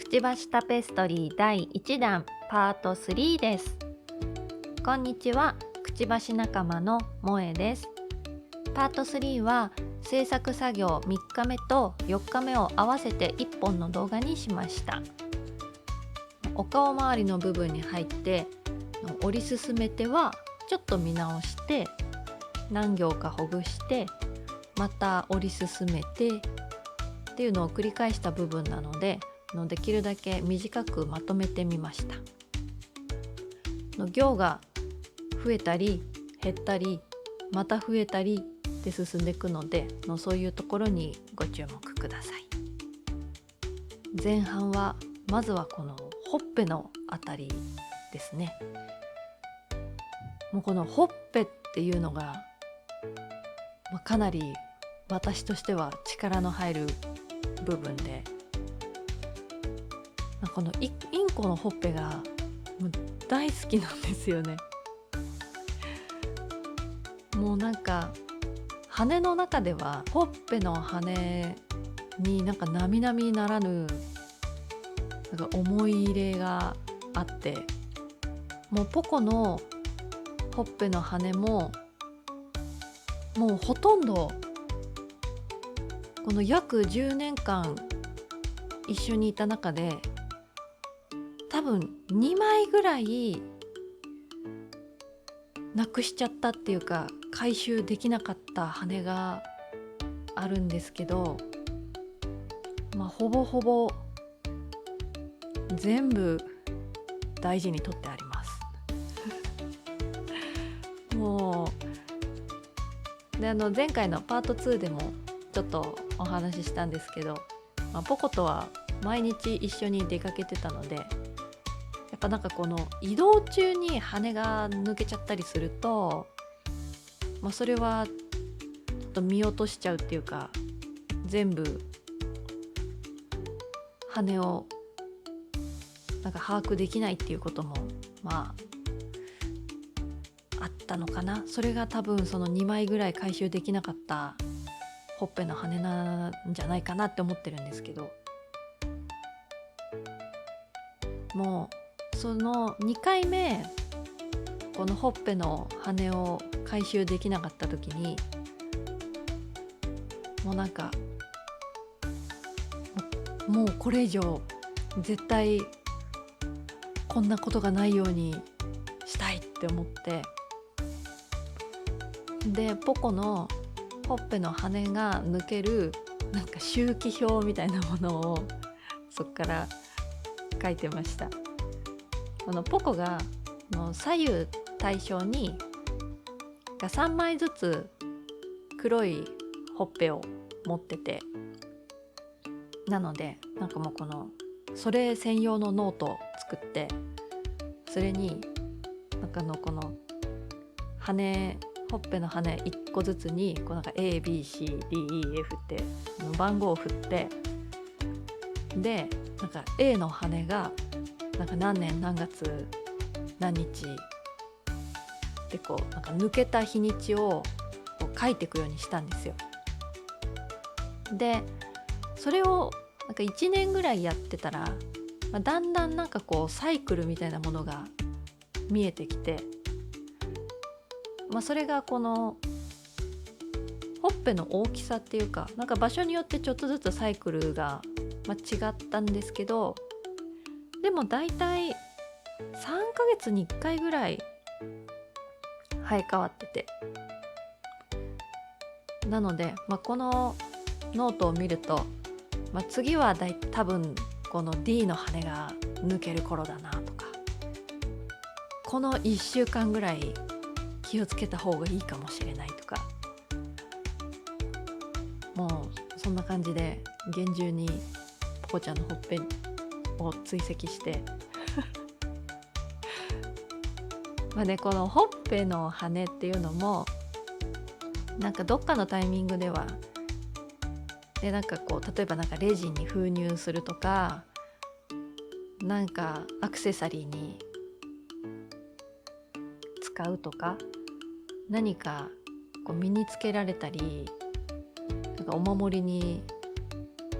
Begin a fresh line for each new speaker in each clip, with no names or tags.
くちばしタペストリー第1弾パート3です。こんにちは、くちばし仲間の萌えです。パート3は制作作業3日目と4日目を合わせて1本の動画にしました。お顔周りの部分に入って折り進めてはちょっと見直して何行かほぐしてまた折り進めてっていうのを繰り返した部分なのでできるだけ短くまとめてみました。行が増えたり減ったりまた増えたりで進んでいくのでそういうところにご注目ください。前半はまずはこのほっぺのあたりですね。もうこのほっぺっていうのが、かなり私としては力の入る部分で、このインコのほっぺがもう大好きなんですよね。もうなんか羽の中ではほっぺの羽に並々ならぬ思い入れがあって、もうポコのほっぺの羽ももうほとんどこの約10年間一緒にいた中で多分2枚ぐらいなくしちゃったっていうか回収できなかった羽があるんですけど、ほぼほぼ全部大事に取ってありますもうで前回のパート2でもちょっとお話ししたんですけど、ポコとは毎日一緒に出かけてたので、やっぱこの移動中に羽が抜けちゃったりすると、それはちょっと見落としちゃうっていうか、全部羽を把握できないっていうこともあったのかな。それが多分その2枚ぐらい回収できなかったほっぺの羽なんじゃないかなって思ってるんですけど、もうその2回目このほっぺの羽を回収できなかった時にもうこれ以上絶対こんなことがないようにしたいって思って、でポコのほっぺの羽が抜ける周期表みたいなものをそっから書いてました。このポコが左右対称に3枚ずつ黒いほっぺを持ってて、なのでもうそれ専用のノートを作って、それにこの羽ほっぺの羽1個ずつにABCDEF って番号を振って、でA の羽が何年何月何日で抜けた日にちを書いていくようにしたんですよ。でそれを1年ぐらいやってたら、だんだんサイクルみたいなものが見えてきて、それがこのほっぺの大きさっていうか場所によってちょっとずつサイクルが違ったんですけど、でもだいたい3ヶ月に1回ぐらい生え変わってて、なので、このノートを見ると、次は多分この D の羽が抜ける頃だなとか、この1週間ぐらい気をつけた方がいいかもしれないとか、もうそんな感じで厳重にポコちゃんのほっぺを追跡してこのほっぺの羽っていうのもどっかのタイミングではで例えばレジに封入するとか、アクセサリーに使うとか、何か身につけられたりお守りに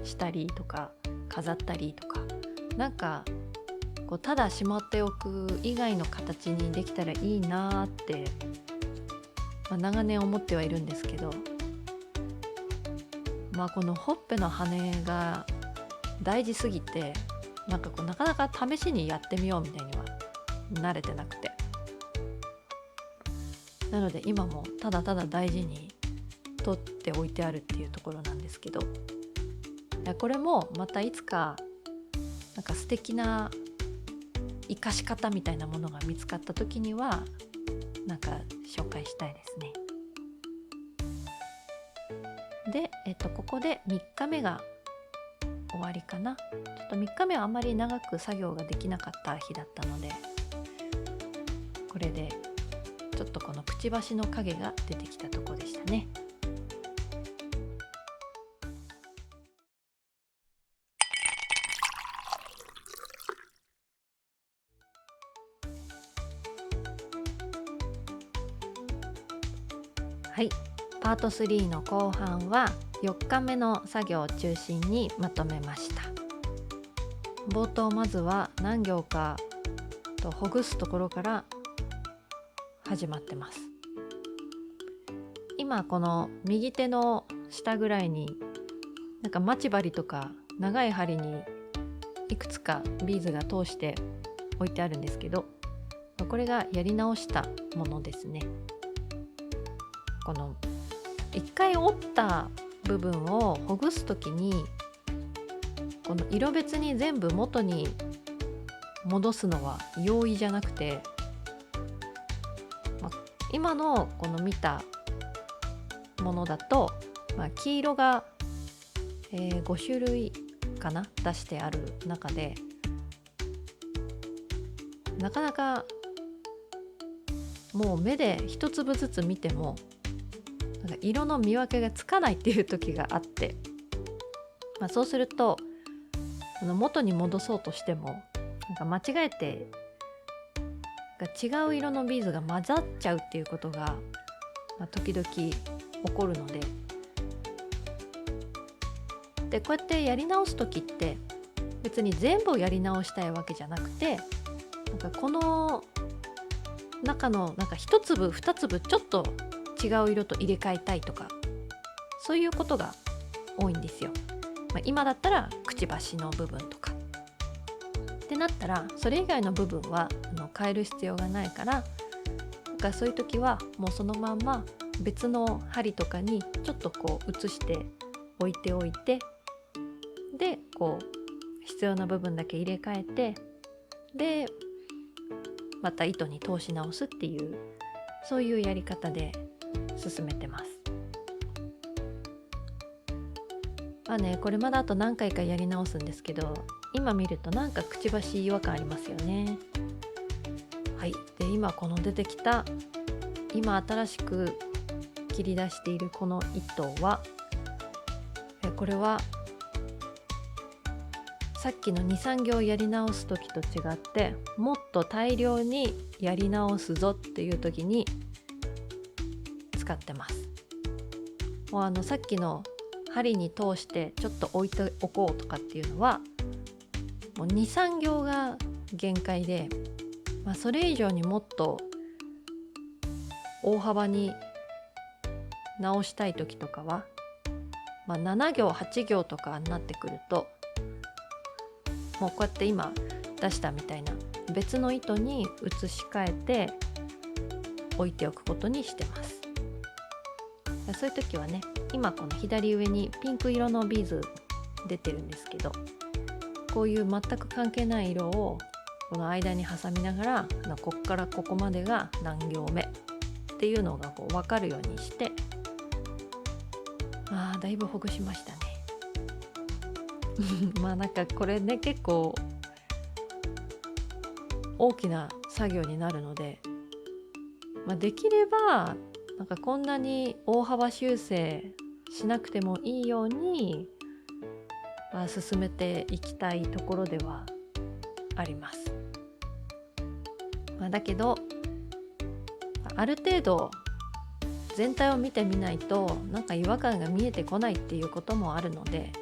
したりとか飾ったりとか、なんかこうただしまっておく以外の形にできたらいいなって、長年思ってはいるんですけど、このほっぺの羽が大事すぎて、なんかこうなかなか試しにやってみようみたいには慣れてなくて、なので今もただただ大事に取っておいてあるっていうところなんですけど、これもまたいつかなんか素敵な生かし方みたいなものが見つかった時にはなんか紹介したいですね。で、ここで3日目が終わりかな。ちょっと3日目はあんまり長く作業ができなかった日だったので、これでちょっとこのくちばしの影が出てきたところでしたね。はい、パート3の後半は4日目の作業を中心にまとめました。冒頭まずは何行かとほぐすところから始まってます。今この右手の下ぐらいになんか待ち針とか長い針にいくつかビーズが通して置いてあるんですけど、これがやり直したものですね。この一回折った部分をほぐすときに、この色別に全部元に戻すのは容易じゃなくて、今のこの見たものだと、黄色が、5種類かな出してある中で、なかなかもう目で一粒ずつ見てもなんか色の見分けがつかないっていう時があって、そうすると元に戻そうとしてもなんか間違えて違う色のビーズが混ざっちゃうっていうことが、時々起こるので、こうやってやり直す時って別に全部をやり直したいわけじゃなくて、なんかこの中のなんか一粒二粒ちょっと違う色と入れ替えたいとか、そういうことが多いんですよ。今だったらくちばしの部分とかってなったら、それ以外の部分は変える必要がないから、なんかそういう時はもうそのまんま別の針とかにちょっとこう移して置いておいて、でこう必要な部分だけ入れ替えて、でまた糸に通し直すっていう、そういうやり方で進めてます。これまだあと何回かやり直すんですけど、今見るとなんかくちばし違和感ありますよね。はい、で今この出てきた今新しく切り出しているこの糸は、これはさっきの 2,3 行やり直す時と違って、もっと大量にやり直すぞっていう時に使ってます。もうさっきの針に通してちょっと置いておこうとかっていうのはもう 2,3 行が限界で、それ以上にもっと大幅に直したい時とかは、7行8行とかになってくると、もうこうやって今出したみたいな別の糸に移し替えて置いておくことにしてます。そういう時はね、今この左上にピンク色のビーズ出てるんですけど、こういう全く関係ない色をこの間に挟みながら、こっからここまでが何行目っていうのがこう分かるようにして、だいぶほぐしましたね。なんかこれね、結構大きな作業になるので、できればなんかこんなに大幅修正しなくてもいいように、進めていきたいところではあります。だけどある程度全体を見てみないとなんか違和感が見えてこないっていうこともあるので、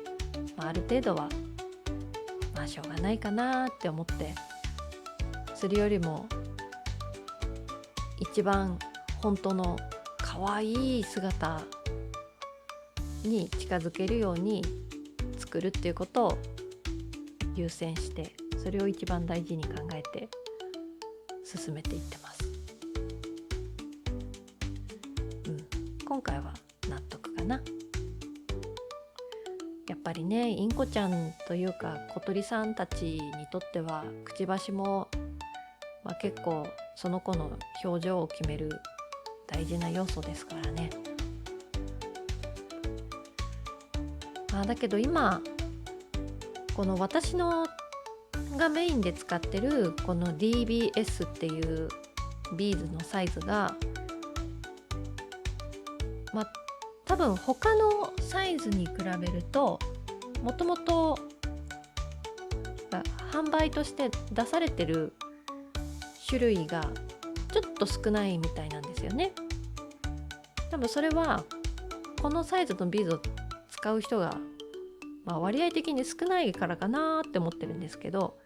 ある程度はあしょうがないかなって思って、それよりも一番本当の可愛い姿に近づけるように作るっていうことを優先して、それを一番大事に考えて進めていってます。今回は納得かな。やっぱりね、インコちゃんというか小鳥さんたちにとってはくちばしも、結構その子の表情を決める大事な要素ですからね。だけど今この私のがメインで使ってるこの DBS っていうビーズのサイズが、多分他のサイズに比べるともともと販売として出されてる種類がちょっと少ないみたいなんですよね。多分それはこのサイズのビーズを使う人が、割合的に少ないからかなって思ってるんですけど、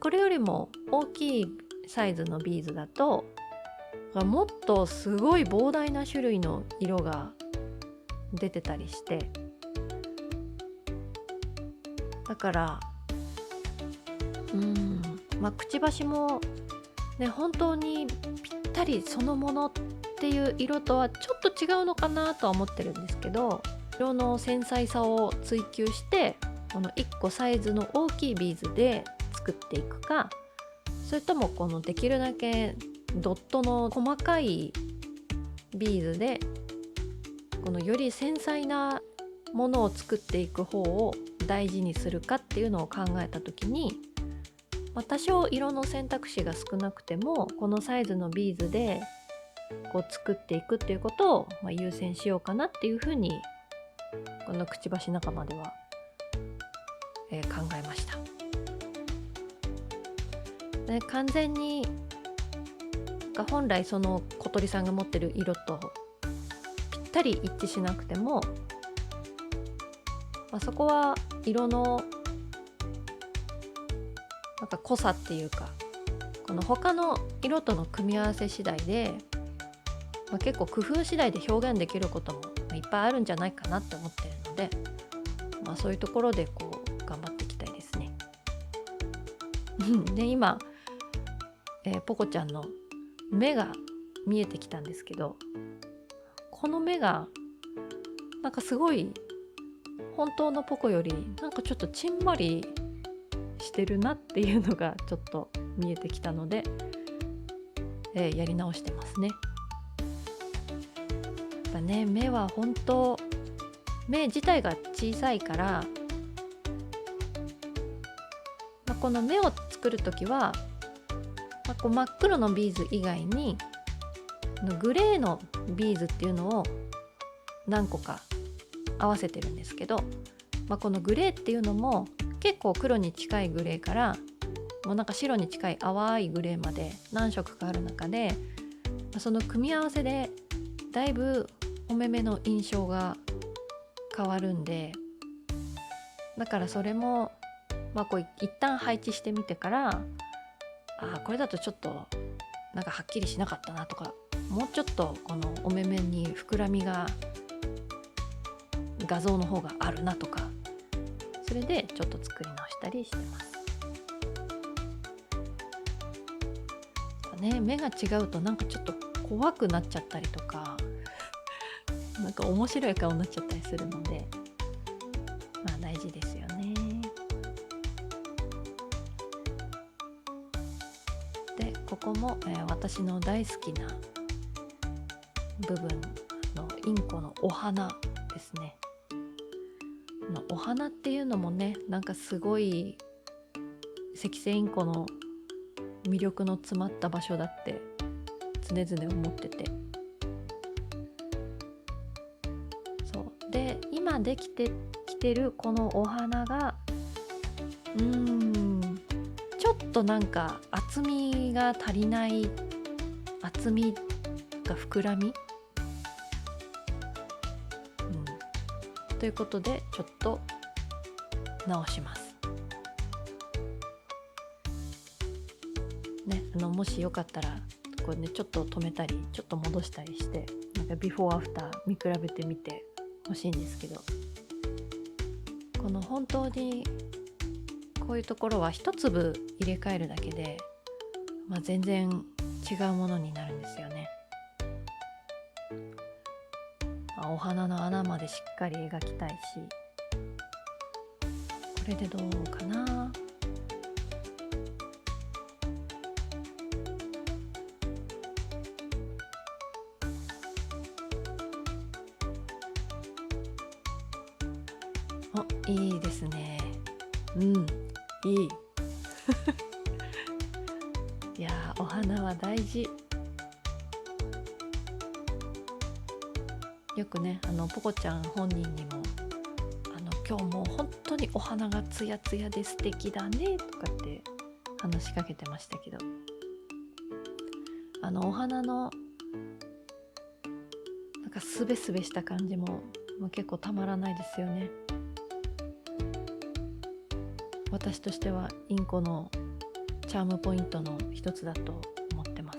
これよりも大きいサイズのビーズだともっとすごい膨大な種類の色が出てたりして、だからくちばしもね、本当にぴったりそのものっていう色とはちょっと違うのかなとは思ってるんですけど、色の繊細さを追求してこの1個サイズの大きいビーズで作っていくか、それともこのできるだけドットの細かいビーズでこのより繊細なものを作っていく方を大事にするかっていうのを考えた時に、多少色の選択肢が少なくてもこのサイズのビーズでこう作っていくっていうことを優先しようかなっていうふうにこのくちばし仲間では、考えました。で、完全に本来その小鳥さんが持ってる色とぴったり一致しなくても、そこは色の濃さっていうか、この他の色との組み合わせ次第で、結構工夫次第で表現できることもいっぱいあるんじゃないかなって思ってるので、そういうところでこう頑張っていきたいですね。で、今、ポコちゃんの目が見えてきたんですけど、この目がすごい本当のポコよりちょっとちんまりしてるなっていうのがちょっと見えてきたので、やり直してますね。やっぱね、目は本当、目自体が小さいから、この目を作るときは、こう真っ黒のビーズ以外にグレーのビーズっていうのを何個か合わせてるんですけど、このグレーっていうのも結構黒に近いグレーからもう白に近い淡いグレーまで何色かある中で、その組み合わせでだいぶお目目の印象が変わるんで、だからそれもこう一旦配置してみてから、これだとちょっとはっきりしなかったなとか、もうちょっとこのお目目に膨らみが画像の方があるなとか、それでちょっと作り直したりしてます。目が違うとちょっと怖くなっちゃったりとか、面白い顔になっちゃったりするので、大事ですよね。で、ここも、私の大好きな部分のインコのお花ですね。お花っていうのもね、すごいセキセイインコの魅力の詰まった場所だって常々思ってて、そうで、今できてきてるこのお花がちょっと厚みが足りない、厚みが膨らみ、ということでちょっと直します。ね、もしよかったらこれねちょっと止めたりちょっと戻したりしてなんかビフォーアフター見比べてみてほしいんですけど、この本当にこういうところは一粒入れ替えるだけで、全然違うものになるんですよね。お花の穴までしっかり描きたいし、これでどうかな。いいですね。いいいやお花は大事。よくねポコちゃん本人にも今日もう本当にお花がツヤツヤで素敵だねとかって話しかけてましたけど、お花のなんかスベスベした感じも結構たまらないですよね。私としてはインコのチャームポイントの一つだと思ってます。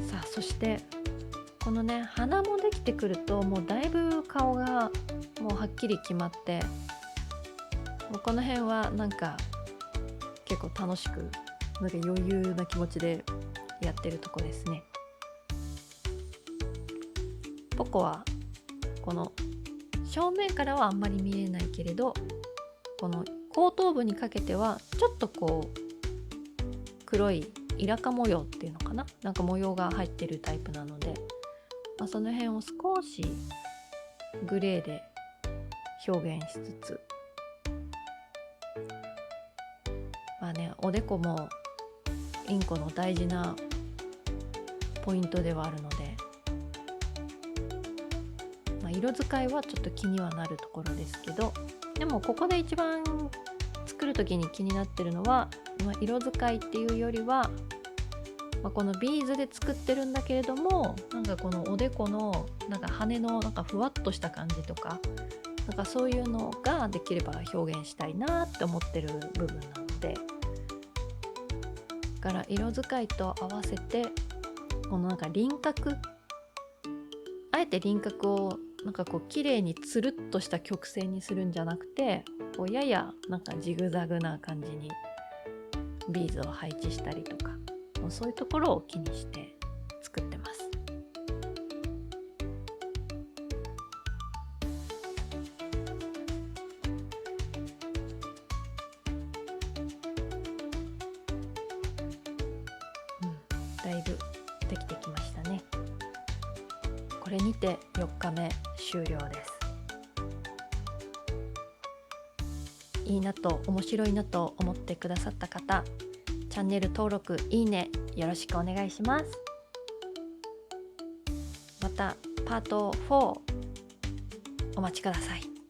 さあそしてこのね花もできてくるともうだいぶ顔がもうはっきり決まって、もうこの辺はなんか結構楽しくなんか余裕な気持ちでやってるとこですね。ポコはこの正面からはあんまり見えないけれど、この後頭部にかけてはちょっとこう黒いイラカ模様っていうのかな、なんか模様が入ってるタイプなので、その辺を少しグレーで表現しつつ、おでこもインコの大事なポイントではあるので、色使いはちょっと気にはなるところですけど、でもここで一番作る時に気になってるのは、色使いっていうよりは、このビーズで作ってるんだけれども、なんかこのおでこのなんか羽のなんかふわっとした感じとか、なんかそういうのができれば表現したいなって思ってる部分なので、だから色使いと合わせてこのなんか輪郭、あえて輪郭をなんかこう綺麗につるっとした曲線にするんじゃなくて、こうややなんかジグザグな感じにビーズを配置したりとか、そういうところを気にして作ってます。だいぶできてきましたね。これにて4日目終了です。いいなと面白いなと思ってくださった方、チャンネル登録、いいねよろしくお願いします。またパート4お待ちください。